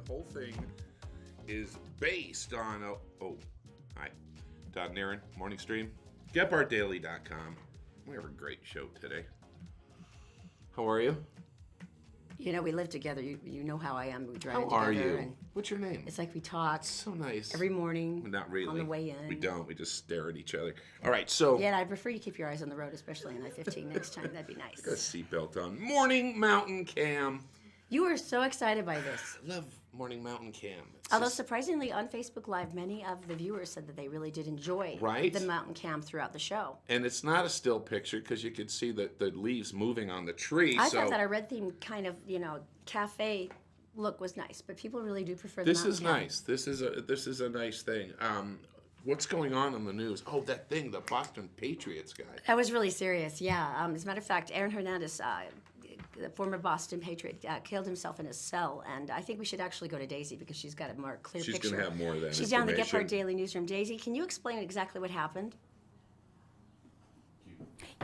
whole thing is based on hi, Todd and Erin Morning Stream, GephartDaily.com. We have a great show today. How are you? You know, we live together. You know how I am. We drive How together. are you? And what's your name? it's like we talk So nice. every morning. Not really. On the way in. We don't. We just stare at each other. All right, so. Yeah, I'd prefer you keep your eyes on the road, especially on I-15 next time. That'd be nice. Got a seatbelt on. Morning Mountain Cam. You were so excited by this. I love Morning Mountain Cam. It's Although just- surprisingly, on Facebook Live, many of the viewers said that they really did enjoy Right? the mountain cam throughout the show. And it's not a still picture because you could see the leaves moving on the tree. I thought that a red theme kind of, cafe look was nice, but people really do prefer the This mountain is cam. nice. This is a nice thing. What's going on in the news? Oh, that thing, the Boston Patriots guy. That was really serious, yeah. As a matter of fact, Aaron Hernandez, the former Boston Patriot, killed himself in his cell, and I think we should actually go to Daisy because she's got a more clear picture. She's going to have more of that She's down in the information. Gephardt Daily newsroom. Daisy, can you explain exactly what happened?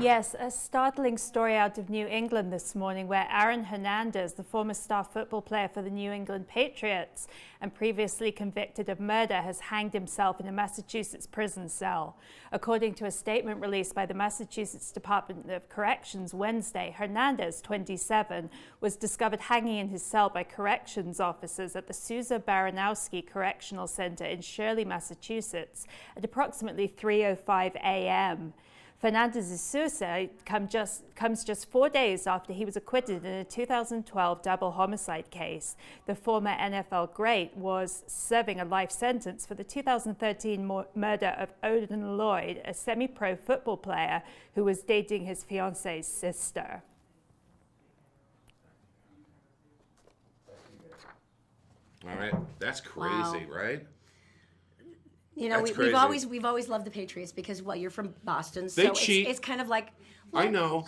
Yes, a startling story out of New England this morning where Aaron Hernandez, the former star football player for the New England Patriots and previously convicted of murder, has hanged himself in a Massachusetts prison cell. According to a statement released by the Massachusetts Department of Corrections Wednesday, Hernandez, 27, was discovered hanging in his cell by corrections officers at the Sousa Baranowski Correctional Center in Shirley, Massachusetts at approximately 3:05 a.m. Fernandez's suicide comes just 4 days after he was acquitted in a 2012 double homicide case. The former NFL great was serving a life sentence for the 2013 murder of Odin Lloyd, a semi-pro football player who was dating his fiance's sister. All right. That's crazy, right? You know, That's we've crazy. we've always loved the Patriots because, well, you're from Boston, so They cheat. it's kind of like I know.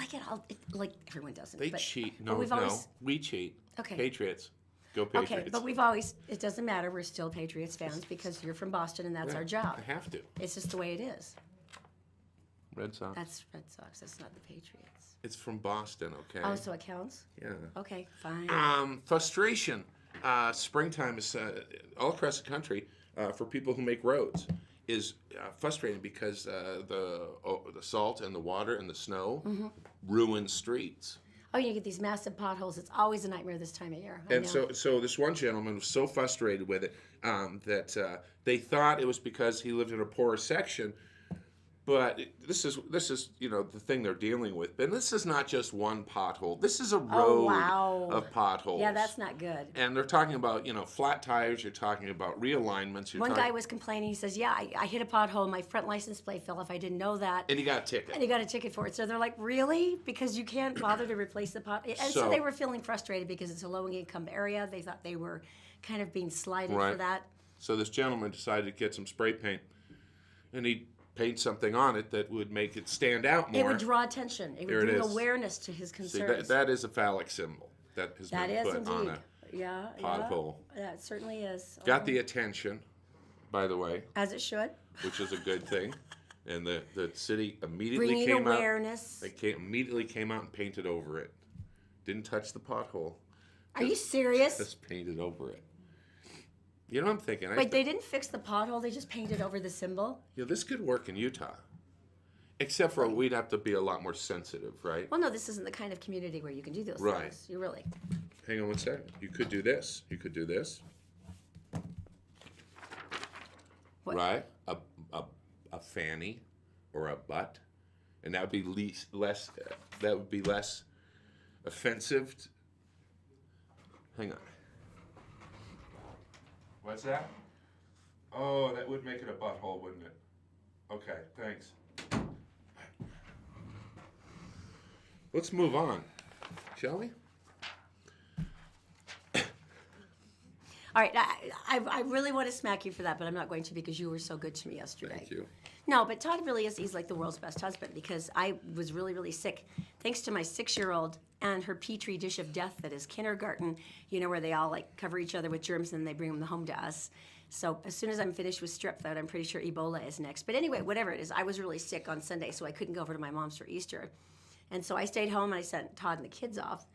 like everyone doesn't. They but, cheat. but No, we've no. always, We cheat. Okay. Patriots. Go Patriots. okay, but we've always, it doesn't matter. We're still Patriots fans because you're from Boston and that's Yeah, our job. I have to. It's just the way it is. Red Sox. That's Red Sox. That's not the Patriots. It's from Boston, okay? Oh, so it counts? Yeah. Okay, fine. Frustration. Springtime is all across the country for people who make roads is frustrating because the salt and the water and the snow ruin streets. Oh, you get these massive potholes. It's always a nightmare this time of year. I And know. so this one gentleman was so frustrated with it that they thought it was because he lived in a poorer section. But this is the thing they're dealing with. And this is not just one pothole. This is a road wow. of potholes. Yeah, that's not good. And they're talking about flat tires. You're talking about realignments. One guy was complaining. He says, "Yeah, I hit a pothole. My front license plate fell off. I didn't know that." And he got a ticket. And he got a ticket for it. So they're like, really? Because you can't bother to replace the pot. And so they were feeling frustrated because it's a low-income area. They thought they were kind of being slighted for that. So this gentleman decided to get some spray paint, and he paint something on it that would make it stand out more. It would draw attention. It would Here it bring is. awareness to his See, concerns. that is a phallic symbol that has That been is put on indeed. a pothole. Yeah, that certainly is. Got the attention, by the way, As it should. which is a good thing. And the city immediately Bringing came awareness. out. They immediately came out and painted over it. Didn't touch the pothole. Are you serious? Just painted over it. You know what I'm thinking? Wait, they didn't fix the pothole. They just painted over the symbol? This could work in Utah. Except for we'd have to be a lot more sensitive, right? Well, no, this isn't the kind of community where you can do those Right. things. You really. Hang on one second. You could do this. You could do this. What? Right? A fanny or a butt. And that would be less offensive. Hang on. What's that? Oh, that would make it a butthole, wouldn't it? Okay, thanks. Let's move on, shall we? All right, I really want to smack you for that, but I'm not going to because you were so good to me yesterday. Thank you. No, but Todd really is, he's like the world's best husband because I was really, really sick. Thanks to my 6-year-old and her petri dish of death that is kindergarten, where they all like cover each other with germs and they bring them home to us. So as soon as I'm finished with strep throat, I'm pretty sure Ebola is next. But anyway, whatever it is, I was really sick on Sunday, so I couldn't go over to my mom's for Easter. And so I stayed home and I sent Todd and the kids off.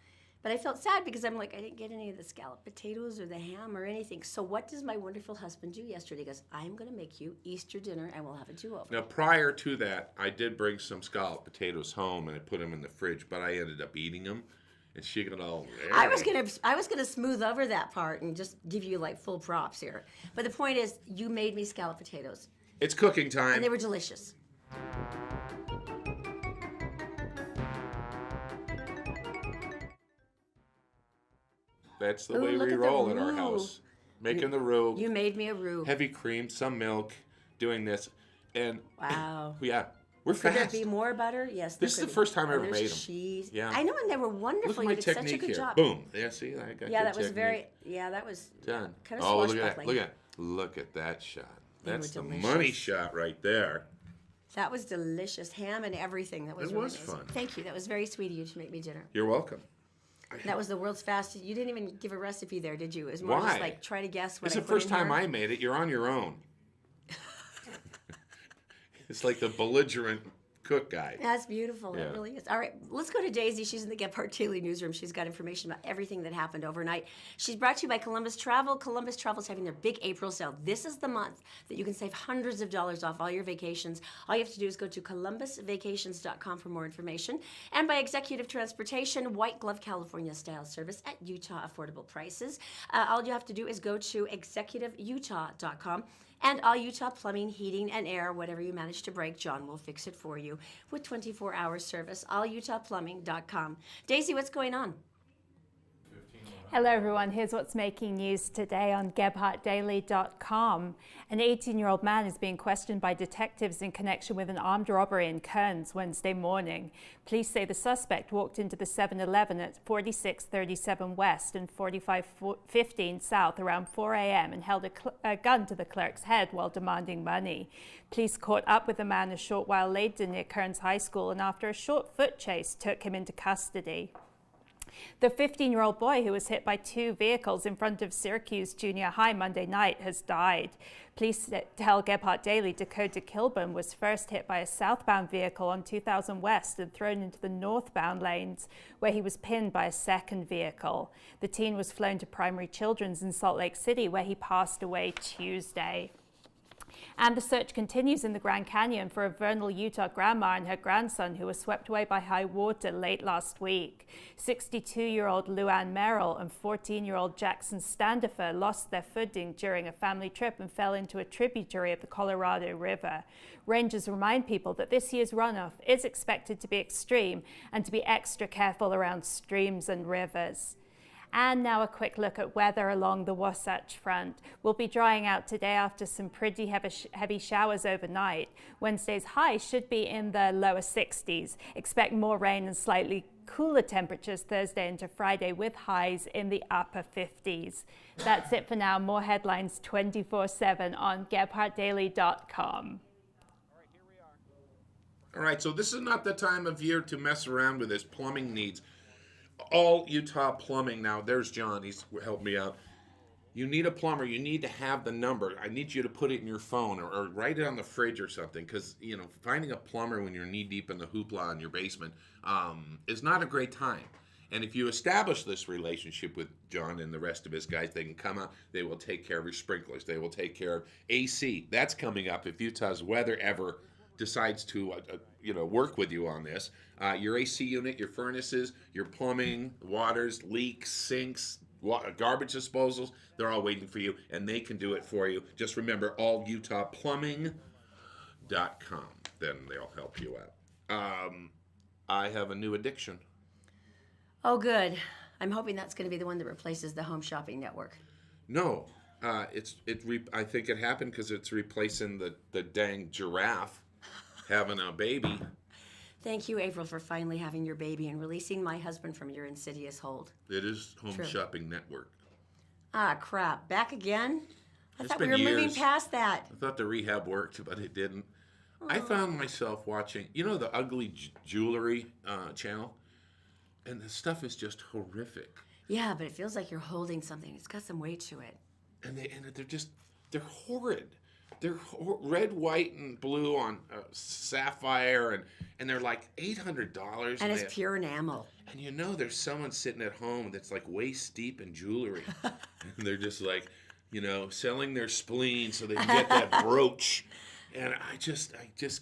But I felt sad because I'm like, I didn't get any of the scalloped potatoes or the ham or anything. So what does my wonderful husband do yesterday? He goes, I'm going to make you Easter dinner and we'll have a do-over. Now, prior to that, I did bring some scalloped potatoes home and I put them in the fridge, but I ended up eating them. And she got all. I was gonna smooth over that part and just give you like full props here. But the point is, you made me scalloped potatoes, It's cooking time. and they were delicious. That's the Ooh, way look we at the roll at our roux. house. Making the roux, You made me a roux. heavy cream, some milk, doing this, and Wow. yeah, we're Could there fast. be more butter? Yes. This is there the could first be. time I ever There's made 'em. cheese. Yeah. I know, and they were wonderful. Look at You my did such a technique good here. job. Boom. Yeah, see, I got Yeah, good that was technique. very. Yeah, that was Done. kind of Oh, look at that! swashbuckling. Look at that shot. They were That's the delicious. money shot right there. That was delicious. Ham and everything. That was It really was amazing. fun. Thank you. That was very sweet of you to make me dinner. You're welcome. That was the world's fastest. You didn't even give a recipe there, did you? It was more Why? just like try to guess what It's I the put first in time here. I made it. You're on your own. It's like the belligerent cook guy. That's beautiful. Yeah. It really is. All right, let's go to Daisy. She's in the Gephardt Daily newsroom. She's got information about everything that happened overnight. She's brought to you by Columbus Travel. Columbus Travel is having their big April sale. This is the month that you can save hundreds of dollars off all your vacations. All you have to do is go to columbusvacations.com for more information. And by Executive Transportation, white glove California style service at Utah affordable prices. All you have to do is go to executiveutah.com. And all Utah plumbing, heating, and air, whatever you manage to break, John will fix it for you with 24-hour service. AllUtahPlumbing.com. Daisy, what's going on? Hello everyone, here's what's making news today on GephardtDaily.com. An 18-year-old man is being questioned by detectives in connection with an armed robbery in Kearns Wednesday morning. Police say the suspect walked into the 7-Eleven at 4637 West and 4515 South around 4 a.m. and held a gun to the clerk's head while demanding money. Police caught up with the man a short while later near Kearns High School and after a short foot chase took him into custody. The 15-year-old boy who was hit by two vehicles in front of Syracuse Junior High Monday night has died. Police tell Gephardt Daily Dakota Kilburn was first hit by a southbound vehicle on 2000 West and thrown into the northbound lanes, where he was pinned by a second vehicle. The teen was flown to Primary Children's in Salt Lake City, where he passed away Tuesday. And the search continues in the Grand Canyon for a Vernal, Utah grandma and her grandson who were swept away by high water late last week. 62-year-old Luann Merrill and 14-year-old Jackson Standifer lost their footing during a family trip and fell into a tributary of the Colorado River. Rangers remind people that this year's runoff is expected to be extreme and to be extra careful around streams and rivers. And now a quick look at weather along the Wasatch Front. We'll be drying out today after some pretty heavy showers overnight. Wednesday's high should be in the lower 60s. Expect more rain and slightly cooler temperatures Thursday into Friday with highs in the upper 50s. That's it for now. More headlines 24/7 on GepharttDaily.com. All right, so this is not the time of year to mess around with his plumbing needs. All Utah Plumbing. Now, there's John. He's helped me out. You need a plumber. You need to have the number. I need you to put it in your phone or write it on the fridge or something because, you know, finding a plumber when you're knee-deep in the hoopla in your basement is not a great time. And if you establish this relationship with John and the rest of his guys, they can come out. They will take care of your sprinklers. They will take care of AC. That's coming up if Utah's weather ever decides to work with you on this. Your AC unit, your furnaces, your plumbing, waters, leaks, sinks, garbage disposals, they're all waiting for you, and they can do it for you. Just remember, allutahplumbing.com. Then they'll help you out. I have a new addiction. Oh, good. I'm hoping that's going to be the one that replaces the Home Shopping Network. No, I think it happened because it's replacing the dang giraffe having a baby. Thank you, April, for finally having your baby and releasing my husband from your insidious hold. It is Home True. Shopping Network. Ah, crap. Back again? I It's thought we been were moving years. past that. I thought the rehab worked, but it didn't. I found myself watching, the Ugly Jewelry channel, and the stuff is just horrific. Yeah, but it feels like you're holding something. It's got some weight to it. And they're horrid. They're red, white, and blue on sapphire, and they're like $800. And it's pure enamel. And you know, there's someone sitting at home that's like waist deep in jewelry, and they're just like, selling their spleen so they can get that brooch. And I just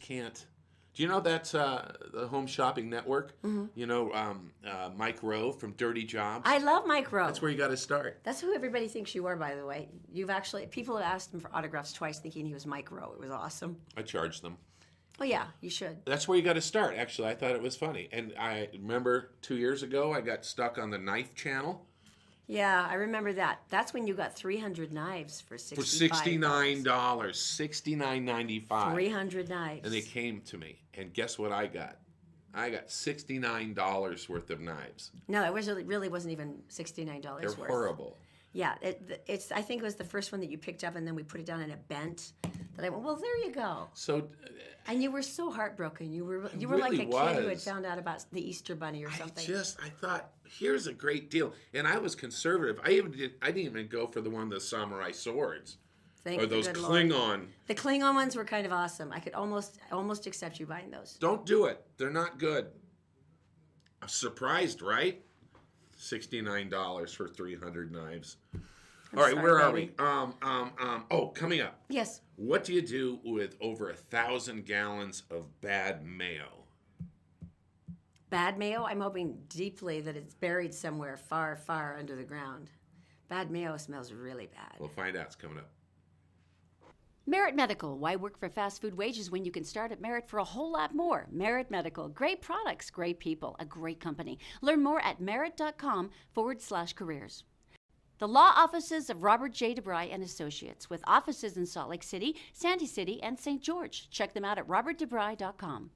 can't. Do you know that's the Home Shopping Network? Mm-hmm. Mike Rowe from Dirty Jobs. I love Mike Rowe. That's where you got to start. That's who everybody thinks you are, by the way. People have asked him for autographs twice thinking he was Mike Rowe. It was awesome. I charged them. Oh, yeah, you should. That's where you got to start. Actually, I thought it was funny. And I remember 2 years ago, I got stuck on the knife channel. Yeah, I remember that. That's when you got 300 knives for $65. For $69, $69.95. 300 knives. And they came to me, and guess what I got? I got $69 worth of knives. No, it really wasn't even $69 They're worth. horrible. Yeah, it's. I think it was the first one that you picked up, and then we put it down in a bent. That I went, well, there you go. So, and you were so heartn't you were like really a kid who had found out about the Easter Bunny or something. I thought, here's a great deal, and I was conservative. I didn't even go for the one of the samurai swords. Thank or those the good Klingon. Lord. The Klingon ones were kind of awesome. I could almost accept you buying those. Don't do it. They're not good. I'm surprised, right? $69 for 300 knives. All right, where are we? Coming up. Yes. What do you do with over 1,000 gallons of bad mayo? Bad mayo? I'm hoping deeply that it's buried somewhere far, far under the ground. Bad mayo smells really bad. We'll find out. It's coming up. Merit Medical. Why work for fast food wages when you can start at Merit for a whole lot more? Merit Medical. Great products, great people, a great company. Learn more at merit.com/careers. The law offices of Robert J. DeBry and Associates, with offices in Salt Lake City, Sandy City, and St. George. Check them out at robertdebry.com.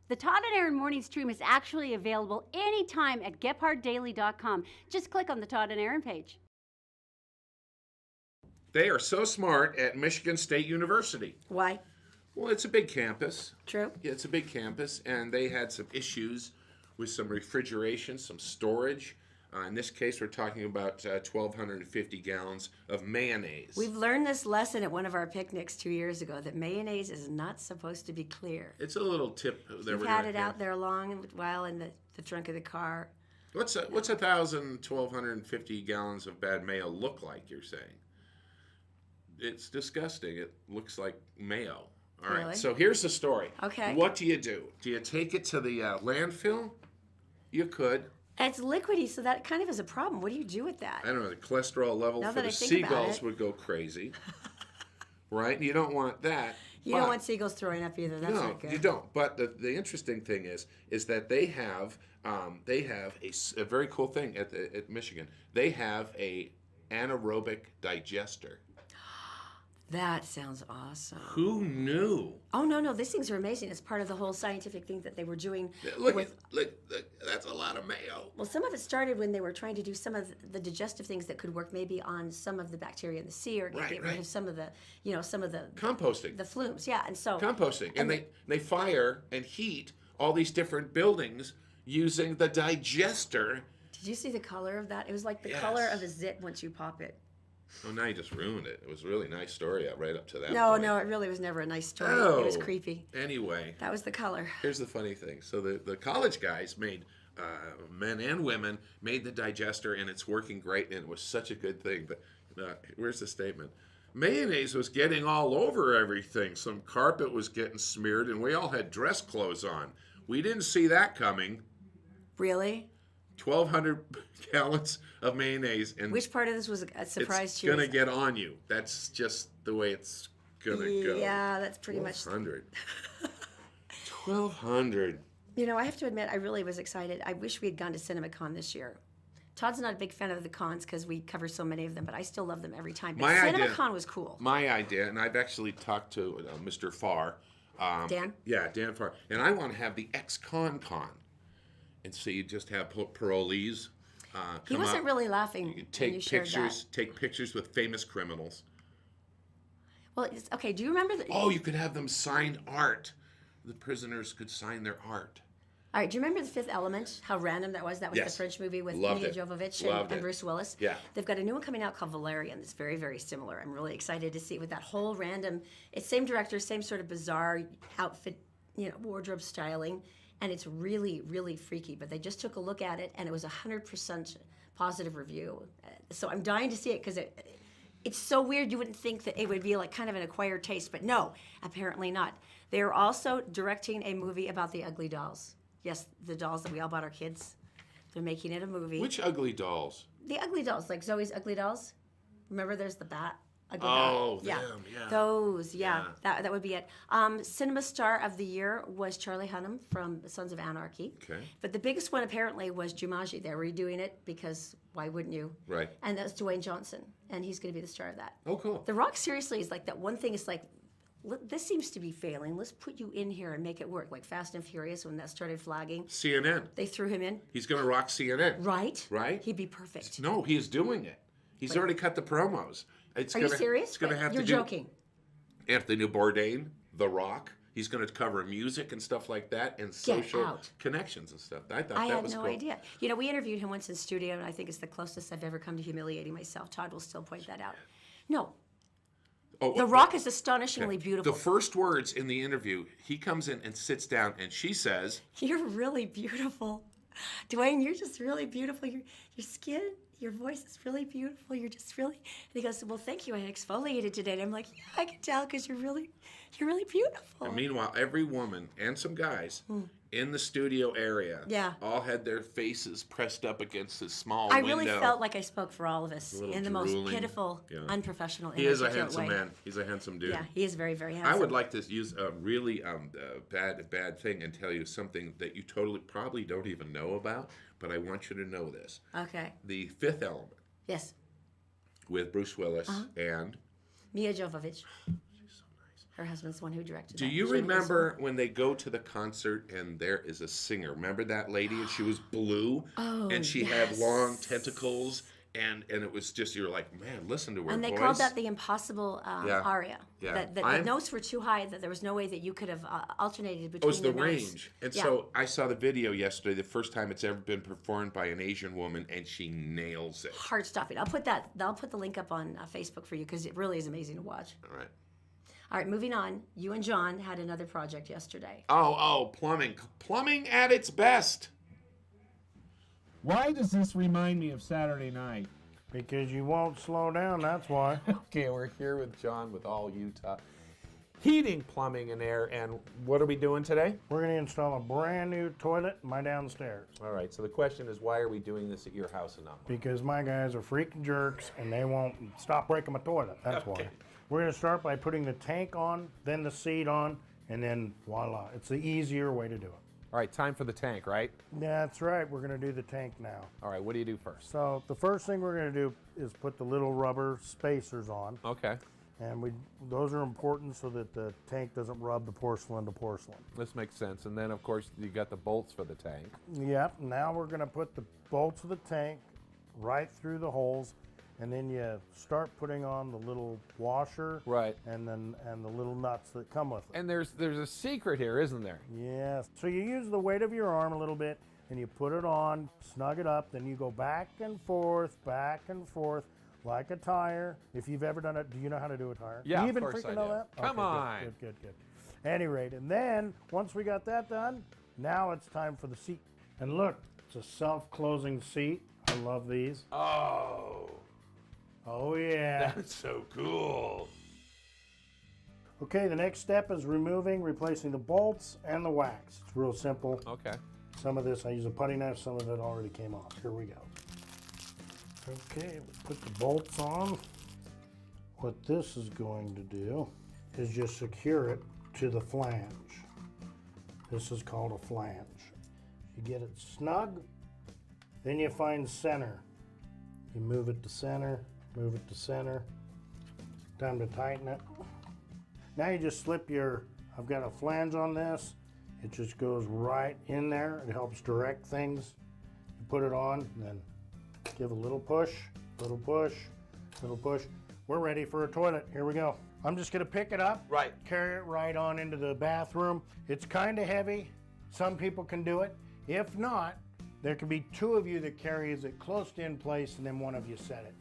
The Todd and Erin Morning stream is actually available anytime at gepharddaily.com. Just click on the Todd and Erin page. They are so smart at Michigan State University. Why? Well, it's a big campus. True. Yeah, it's a big campus, and they had some issues with some refrigeration, some storage. In this case, we're talking about 1,250 gallons of mayonnaise. We've learned this lesson at one of our picnics 2 years ago, that mayonnaise is not supposed to be clear. It's a little tip that You've had it out there a long while in the trunk of the car. What's 1,250 gallons of bad mayo look like, you're saying? It's disgusting. It looks like mayo. All right, Really? so here's the story. Okay. What do? Do you take it to the landfill? You could. It's liquidy, so that kind of is a problem. What do you do with that? I don't know, the cholesterol level Now for that the I think about seagulls it. would go crazy. Right? You don't want that. You don't want seagulls throwing up either. That's No, not good. you don't. But the interesting thing is that they have a very cool thing at Michigan. They have a anaerobic digester. That sounds awesome. Who knew? Oh, no, these things are amazing. It's part of the whole scientific thing that they were doing. Look, that's a lot of mayo. Well, some of it started when they were trying to do some of the digestive things that could work maybe on some of the bacteria in the sea, or get rid of some of the, Composting. the flumes. Yeah, and so Composting. And they fire and heat all these different buildings using the digester. Did you see the color of that? It was like the color of a zit once you pop it. Oh, now you just ruined it. It was a really nice story right up to that No, point. no, it really was never a nice story. Oh. It was creepy. Anyway. That was the color. Here's the funny thing. So the college guys made, men and women, made the digester, and it's working great, and it was such a good thing. But where's the statement? Mayonnaise was getting all over everything. Some carpet was getting smeared, and we all had dress clothes on. We didn't see that coming. Really? 1,200 gallons of mayonnaise, and Which part of this was a surprise it's to you? gonna get on you. That's just the way it's gonna go. Yeah, that's pretty much. 1,200. 1,200. I have to admit, I really was excited. I wish we had gone to CinemaCon this year. Todd's not a big fan of the cons because we cover so many of them, but I still love them every time. But CinemaCon was cool. My idea, and I've actually talked to Mr. Farr. Dan? Yeah, Dan Farr. And I want to have the ex-con. And so you just have parolees. He wasn't really laughing You can when take you shared pictures. that. Take pictures with famous criminals. Well, okay. Do you remember? Oh, you could have them sign art. The prisoners could sign their art. All right, do you remember The Fifth Element? How random that was? That was Yes. the French movie with Loved Mia it. Jovovich Loved and it. Bruce Willis. Yeah. They've got a new one coming out called Valerian that's very, very similar. I'm really excited to see it with that whole random, it's same director, same sort of bizarre outfit, wardrobe styling, and it's really, really freaky. But they just took a look at it, and it was 100% positive review. So I'm dying to see it because it's so weird. You wouldn't think that it would be like kind of an acquired taste, but no, apparently not. They're also directing a movie about the ugly dolls. Yes, the dolls that we all bought our kids. They're making it a movie. Which ugly dolls? The ugly dolls, like Zoe's ugly dolls. Remember, there's the bat. Ugly Oh, bat. Yeah. them, yeah. Those, yeah. That would be it. Cinema Star of the Year was Charlie Hunnam from Sons of Anarchy. Okay. But the biggest one apparently was Jumanji. They're redoing it because why wouldn't you? Right. And that's Dwayne Johnson, and he's going to be the star of that. Oh, cool. The Rock seriously is like that one thing. Is like, this seems to be failing. Let's put you in here and make it work. Like Fast and Furious when that started flagging, CNN. they threw him in. He's going to rock CNN. Right. Right? He'd be perfect. No, he is doing it. He's already cut the promos. It's Are you serious? It's going to have You're to do joking. Anthony Bourdain, The Rock. He's going to cover music and stuff like that and social out. connections and stuff. I thought I that had was no cool. idea. We interviewed him once in studio, and I think it's the closest I've ever come to humiliating myself. Todd will still point that out. No, Oh, The Rock is astonishingly beautiful. The first words in the interview, he comes in and sits down, and she says, You're really beautiful. Dwayne, you're just really beautiful. Your skin, your voice is really beautiful. You're just really... And he goes, well, thank you. I exfoliated today. And I'm like, yeah, I can tell because you're really beautiful. and meanwhile, every woman and some guys in the studio area Yeah. all had their faces pressed up against this small I window. really felt like I spoke for all of us little in the most drooling. pitiful, Yeah. unprofessional, He is a inarticulate handsome way. man. He's a handsome dude. Yeah, he is very, very handsome. I would like to use a really bad thing and tell you something that you probably don't even know about, but I want you to know this. Okay. The Fifth Element Yes. with Bruce Willis and... Mia Jovovich. Her husband's the one who directed Do that. you She was- remember when they go to the concert and there is a singer? Remember that lady? And she was blue, and she had long tentacles, and it was just, you're like, man, listen to her And they voice. called that the impossible Yeah. aria. Yeah. That the I'm- notes were too high, that there was no way that you could have alternated It between was the notes. range. And Yeah. so I saw the video yesterday, the first time it's ever been performed by an Asian woman, and she nails it. Heart stopping. I'll put the link up on Facebook for you because it really is amazing to watch. All right. All right, moving on. You and John had another project yesterday. Oh, plumbing. Plumbing at its best. Why does this remind me of Saturday night? Because you won't slow down, that's why. Okay, we're here with John with All Utah Heating, Plumbing, and Air. And what are we doing today? We're going to install a brand new toilet in my downstairs. All right, so the question is, why are we doing this at your house and not mine? Because my guys are freaking jerks and they won't stop breaking my toilet. That's why. We're going to start by putting the tank on, then the seat on, and then voila. It's the easier way to do it. All right, time for the tank, right? That's right. We're going to do the tank now. All right, what do you do first? So the first thing we're going to do is put the little rubber spacers on. Okay, And those are important so that the tank doesn't rub the porcelain to porcelain. this makes sense. And then, of course, you got the bolts for the tank. Yep, now we're gonna put the bolts of the tank right through the holes, and then you start putting on the little washer, Right. and the little nuts that come with it. And there's a secret here, isn't there? Yes, so you use the weight of your arm a little bit, and you put it on, snug it up, then you go back and forth, like a tire. If you've ever done it, do you know how to do a tire? Yeah, do you of even course freaking I know do. that? Come Okay, on. Good. At any rate, and then once we got that done, now it's time for the seat. And look, it's a self-closing seat. I love these. Oh yeah. That's so cool. Okay, the next step is replacing the bolts and the wax. It's real simple. Okay. Some of this I use a putty knife, some of it already came off. Here we go. Okay, we put the bolts on. What this is going to do is just secure it to the flange. This is called a flange. You get it snug, then you find center. You move it to center, move it to center. Time to tighten it. Now you just slip I've got a flange on this. It just goes right in there. It helps direct things. You put it on, then give a little push, little push, little push. We're ready for a toilet. Here we go. I'm just gonna pick it up, Right. carry it right on into the bathroom. It's kind of heavy, Some people can do it. If not, there can be 2 of you that carries it close to in place and then one of you set it.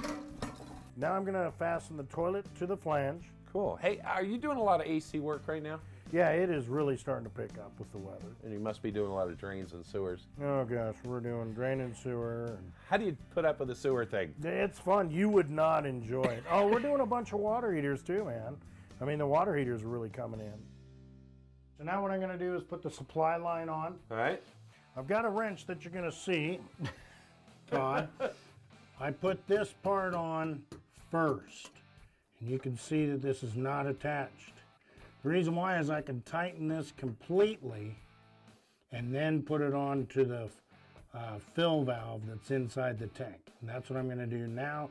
Now I'm gonna fasten the toilet to the flange. Cool. Hey, are you doing a lot of AC work right now? Yeah, it is really starting to pick up with the weather. And you must be doing a lot of drains and sewers. Oh gosh, we're doing drain and sewer. How do you put up with the sewer thing? It's fun. You would not enjoy it. Oh, we're doing a bunch of water heaters too, man. I mean, the water heaters are really coming in. So now what I'm gonna do is put the supply line on. All right. I've got a wrench that you're gonna see, Todd. I put this part on first, and you can see that this is not attached. The reason why is I can tighten this completely and then put it on to the fill valve that's inside the tank. And that's what I'm gonna do now.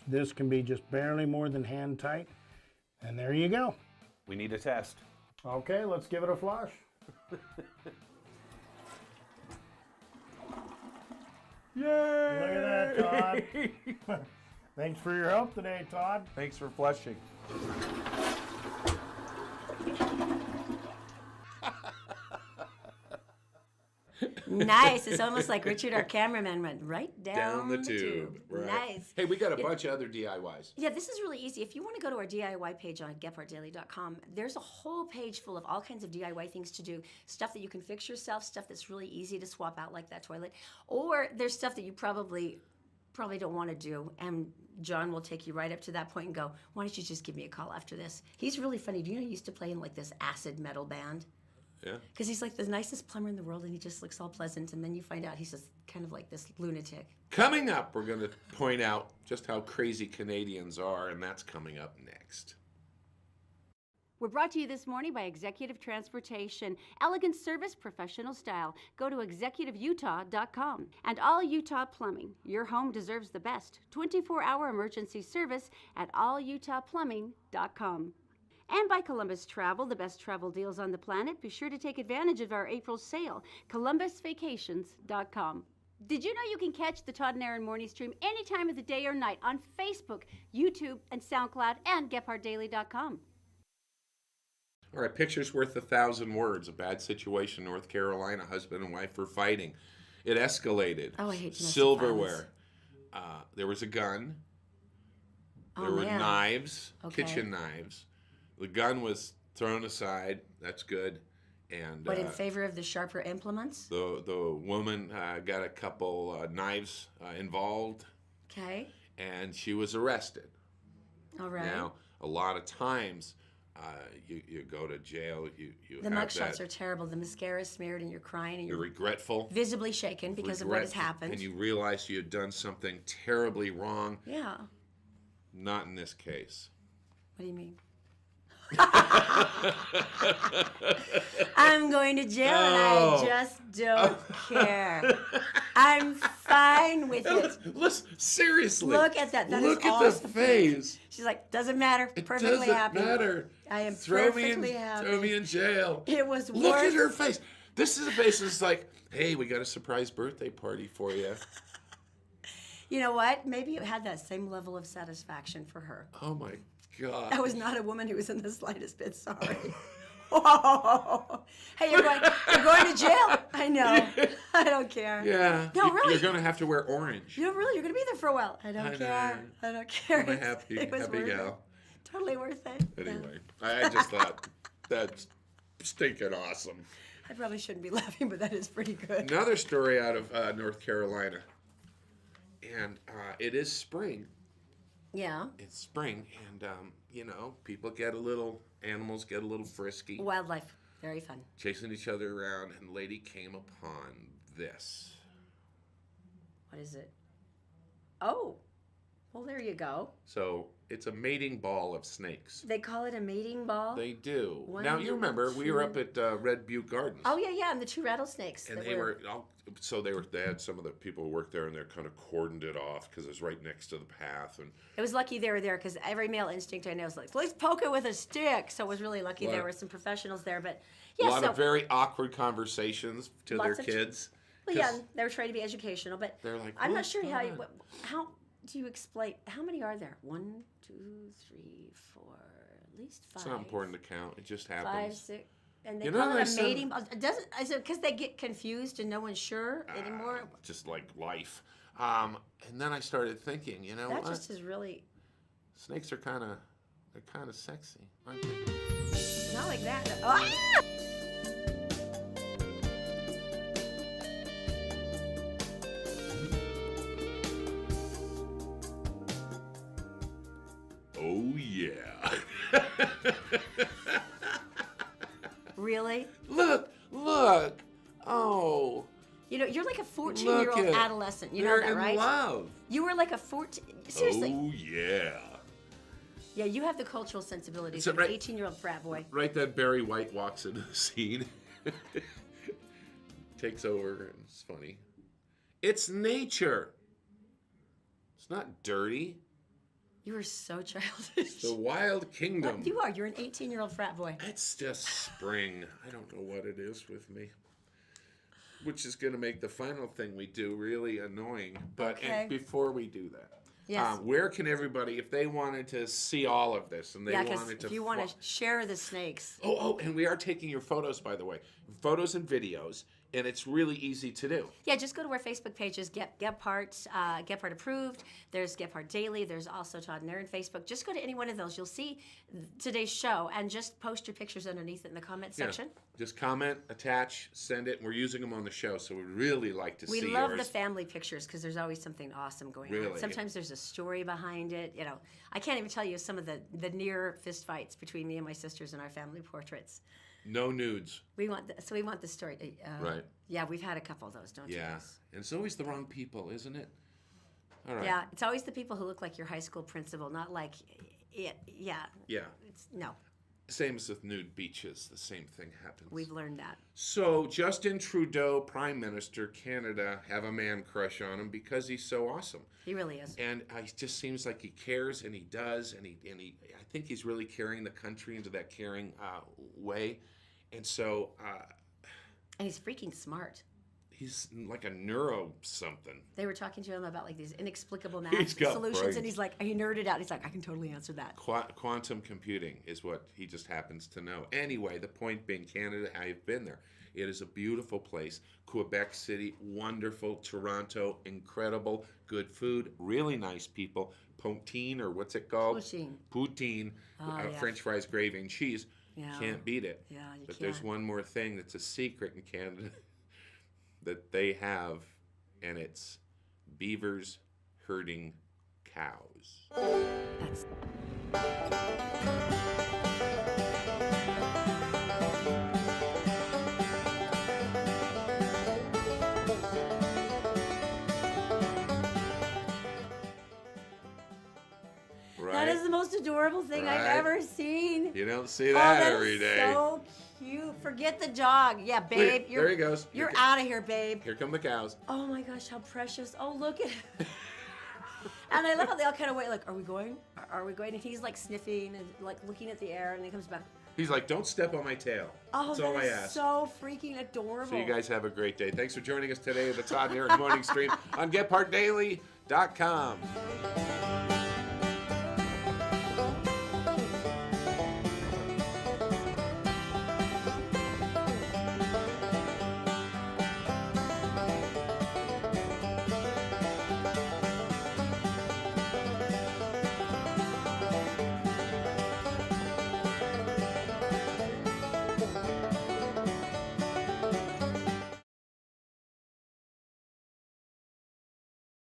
This can be just barely more than hand tight, and there you go. We need a test. Okay, let's give it a flush. Yay! Look at that, Todd. Thanks for your help today, Todd. Thanks for flushing. Nice. It's almost like Richard, our cameraman, went right Down the tube. Right. Nice. Hey, we got a bunch of other DIYs. Yeah, this is really easy. If you want to go to our DIY page on getpartdaily.com, there's a whole page full of all kinds of DIY things to do. Stuff that you can fix yourself, stuff that's really easy to swap out like that toilet. Or there's stuff that you probably don't want to do. And John will take you right up to that point and go, why don't you just give me a call after this? He's really funny. Do you know he used to play in like this acid metal band? Yeah. Because he's like the nicest plumber in the world and he just looks all pleasant. And then you find out he's just kind of like this lunatic. Coming up, we're going to point out just how crazy Canadians are, and that's coming up next. We're brought to you this morning by Executive Transportation. Elegant service, professional style. Go to executiveutah.com. And All Utah Plumbing. Your home deserves the best. 24-hour emergency service at allutahplumbing.com. And by Columbus Travel, the best travel deals on the planet. Be sure to take advantage of our April sale. columbusvacations.com. Did you know you can catch the Todd and Erin Morning Stream any time of the day or night on Facebook, YouTube, and SoundCloud, and getpartdaily.com. All right, picture's worth 1,000 words. A bad situation in North Carolina. Husband and wife were fighting. It escalated. Oh, I hate domestic Silverware. There was a gun. There were man. knives, Okay. kitchen knives. The gun was thrown aside. That's good. And But in favor of the sharper implements? the woman got a couple knives involved, Okay. and she was arrested. All right. Now, a lot of times, you go to jail. You The have mugshots that. are terrible. The mascara is smeared and you're crying and You're you're regretful. visibly shaken because of what has happened. And you realize you had done something terribly wrong. Yeah. Not in this case. What do you mean? I'm going to jail and I just don't care. I'm fine with it. Listen, seriously. Look at that. That is Look at awesome. the face. She's like, doesn't matter. It Perfectly doesn't happy. matter. I am Throw perfectly me happy. Throw me in jail. It was Look worth at her face. This is a face that's like, hey, we got a surprise birthday party for you. You know what? Maybe it had that same level of satisfaction for her. Oh my God. I was not a woman who was in the slightest bit sorry. Whoa. Hey, you're going to jail. I know. I don't care. Yeah. No, really. You're going to have to wear orange. You're going to be there for a while. I don't I care. know. I don't care. I'm a happy It was worth gal. it. Totally worth it. Yeah. Anyway, I just thought that's stinking awesome. I probably shouldn't be laughing, but that is pretty good. Another story out of North Carolina. And it is spring. Yeah. It's spring, and animals get a little frisky, Wildlife. Very fun. chasing each other around, and lady came upon this. What is it? Oh. Well, there you go. So it's a mating ball of snakes. They call it a mating ball? They do. One, Now, you remember, we were up two. at Red Butte Gardens. Oh, yeah, and the 2 rattlesnakes. And that they had some of the people who worked there, and they're kind of cordoned it off because it's right next to the path. And It was lucky they were there because every male instinct I know is like, let's poke it with a stick. So it was really lucky there were some professionals there. But a yeah, lot so of very awkward conversations to their Lots of kids. well, yeah, they were trying to be educational. But They're like, I'm "Oh, not sure how God." how do you explain how many are there? 1, 2, 3, 4, at least 5. It's not important to count. It just 5, happens. 6. And they You know, call they it a said- mating. Is it because they get confused and no one's sure anymore? Just like life. And then I started thinking, you know That what? just is really Snakes are kind of sexy, aren't they? not like that. Ah! Oh yeah. Really? Look. Oh. You know, you're like a Look 14-year-old at- adolescent. You know they're that, in right? love. You were like a 14. Seriously. Oh yeah. Yeah, you have the cultural sensibilities So, of an right- 18-year-old frat boy. Right, that Barry White walks into the scene, takes over, and it's funny. It's nature. It's not dirty. You were so childish. It's the wild kingdom. What? You are. You're an 18-year-old frat boy. It's just spring. I don't know what it is with me. Which is going to make the final thing we do really annoying. But Okay. and before we do that, Yes. where can everybody, if they wanted to see all of this and they Yeah, because wanted to, if you want to share the snakes, and we are taking your photos, by the way, photos and videos, and it's really easy to do. yeah, just go to our Facebook pages. Gephardt approved. There's Gephardt Daily. There's also Todd and Erin Facebook. Just go to any one of those. You'll see today's show, and just post your pictures underneath it in the comment section. Just comment, attach, send it. We're using them on the show, so we'd really like to We see love yours. the family pictures because there's always something awesome going on. Really? Sometimes there's a story behind it. You know, I can't even tell you some of the near fist fights between me and my sisters in our family portraits. No nudes. We want the story. Right. Yeah, we've had a couple of those, don't you? Yeah. guys? And it's always the wrong people, isn't it? All right. Yeah, it's always the people who look like your high school principal, not like it. Yeah. Yeah. No, Same as with nude beaches. The same thing happens. we've learned that. So Justin Trudeau, Prime Minister, Canada, have a man crush on him because he's so awesome. He really is. And it just seems like he cares, and he does, and he. I think he's really carrying the country into that caring way, and so And he's freaking smart. he's like a neuro something. They were talking to him about like these inexplicable He's math got solutions, brains. and he's like, he nerded out. He's like, I can totally answer that. Quantum computing is what he just happens to know. Anyway, the point being, Canada, I've been there. It is a beautiful place. Quebec City, wonderful. Toronto, incredible. Good food, really nice people. Poutine, or what's it called? Poutine. Poutine. Yeah. French fries, gravy, and cheese. Yeah. Can't beat it. Yeah, you But there's can't. one more thing that's a secret in Canada that they have, and it's beavers herding cows. That's Right? That is the most adorable thing I've Right. ever seen. You don't see Oh, that that every is day. so cute. Forget the dog. Yeah, Look, babe. there he goes. You're Here- out of here, babe. Here come the cows. Oh my gosh, how precious. Oh, look at it. And I love how they all kind of wait, like, are we going? Are we going? And he's like sniffing and like looking at the air, and he comes back. He's like, don't step on my tail. Oh, That's all that I is ask. so freaking adorable. So you guys have a great day. Thanks for joining us today at the Todd and Erin Morning Stream on GetPartDaily.com.